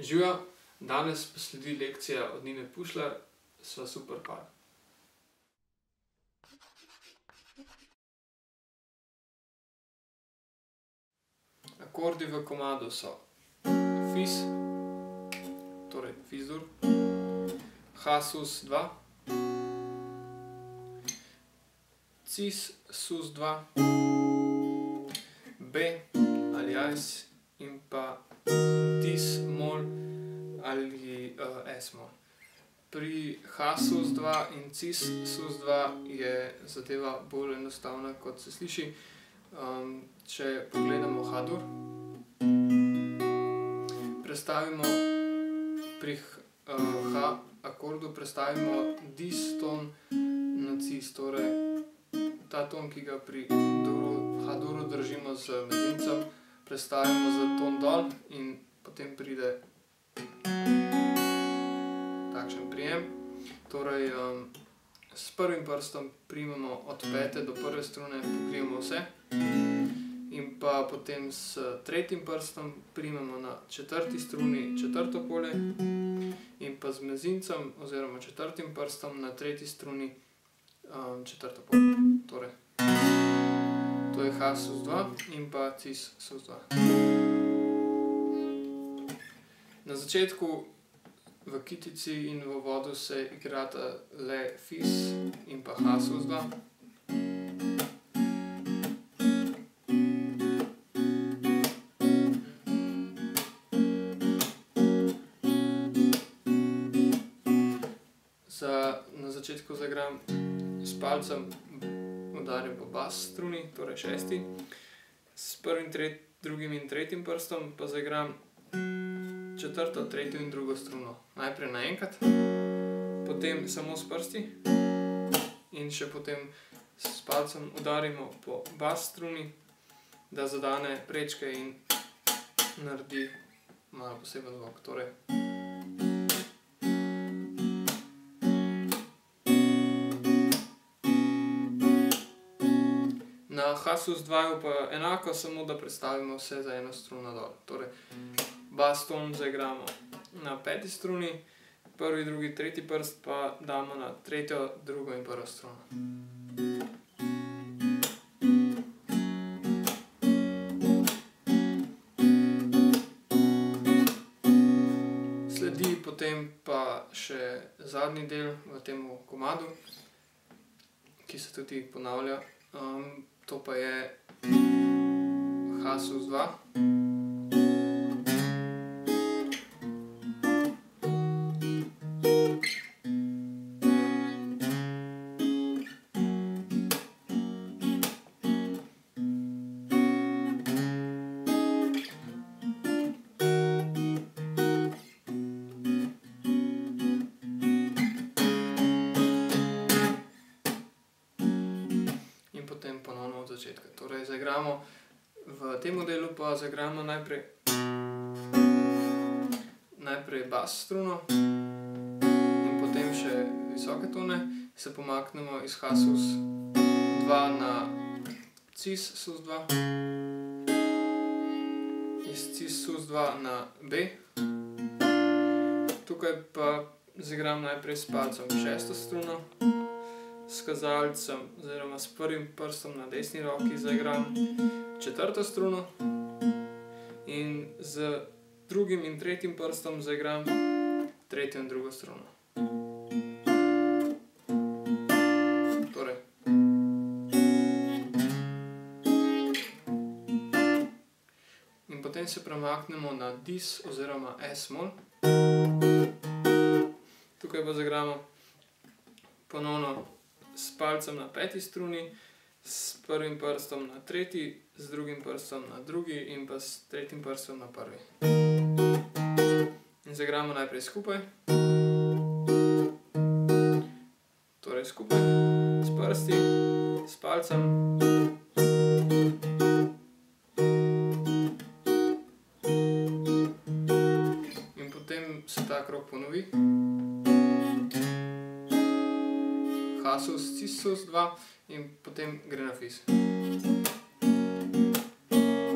Živijo, danes pa sledi lekcija od Nine Pušlar, sva super par. Akordi v komadu so Fis, torej Fis-dur, Ha-sus-2, Cis-sus-2, B ali As in pa Dis-mol ali Es-mol. Pri Ha-sus-2 in Cis-sus-2 je zadeva bolj enostavna, kot se sliši. Če pogledamo Ha-dur, prestavimo pri Ha-akordu prestavimo dis-ton na cis, torej ta ton, ki ga pri Ha-duru držimo z mezincem, prestavimo za ton dol in potem pride takšen prijem. Torej, s prvim prstom primemo od pete do prve strune, pokrijemo vse. In pa potem s tretjim prstom primemo na četrti struni četrto polje in pa z mezincem oziroma četrtim prstom na tretji struni četrto polje. Torej, to je Ha-sus-2 in pa Cis-sus-2. Na začetku v kitici in v vodu se igrata le Fis in pa Ha-sus-2. Na začetku zaigram s palcem, udarim po bas struni, torej šesti. S prvim, drugim in tretjim prstom pa zaigram četrto, tretjo in drugo struno. Najprej naenkrat, potem samo s prsti in še potem s palcem udarimo po bas struni, da zadane prečke in naredi malo poseben zvok. Torej, na Ha-sus-2 pa enako, samo da prestavimo vse za eno struno dol. Torej, bas ton zaigramo na peti struni, prvi, drugi, tretji prst pa damo na tretjo, drugo in prvo struno. Sledi potem pa še zadnji del v tem komadu, ki se tudi ponavlja. To pa je Ha-sus-2. In potem ponovno od začetka. Torej, zaigramo v tem delu pa zaigramo najprej bas struno in potem še visoke tone. Se pomaknemo iz Ha-sus-2 na Cis-sus-2, iz Cis-sus-2 na B. Tukaj pa zaigram najprej s palcem šesto struno, s kazalcem oziroma s prvim prstom na desni roki zaigram četrto struno in z drugim in tretjim prstom zaigram tretjo in drugo struno. Torej, in potem se premaknemo na Dis oziroma Es-mol. Tukaj pa zaigramo ponovno s palcem na peti struni, s prvim prstom na tretji, z drugim prstom na drugi in pa s tretjim prstom na prvi. In zaigramo najprej skupaj. Torej skupaj, s prsti, s palcem. In potem se ta krog ponovi. Ha-sus, Cis-sus-2 in potem gre na Fis.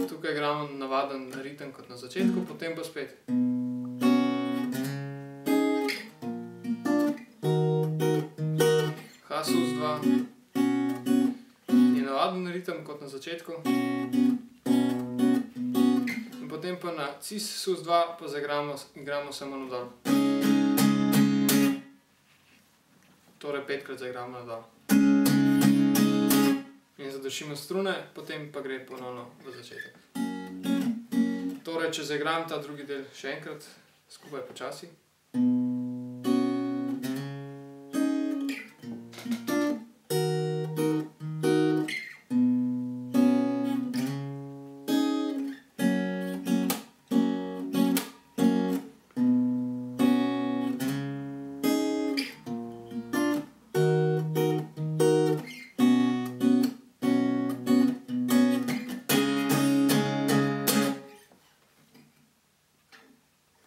Tukaj igramo navaden ritem kot na začetku, potem pa spet. hladen ritem kot na začetku. In potem pa na cis sus2 pa igramo samo na dol. Torej 5-krat zaigramo na dol. In zadušimo strune, potem pa gre ponovno v začetek. Torej, če zaigram ta drugi del še enkrat, skupaj počasi.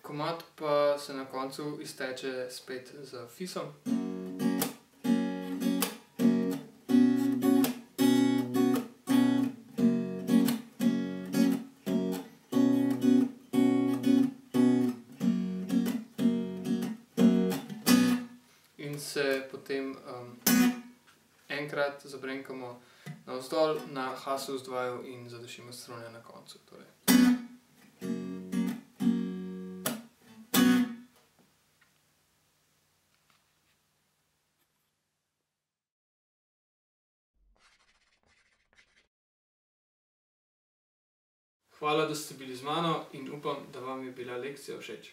Komad pa se na koncu izteče spet z fisom. In se potem enkrat zabrenkamo navzdol na H-sus2 in zadušimo strune na koncu. Hvala, da ste bili z mano in upam, da vam je bila lekcija všeč.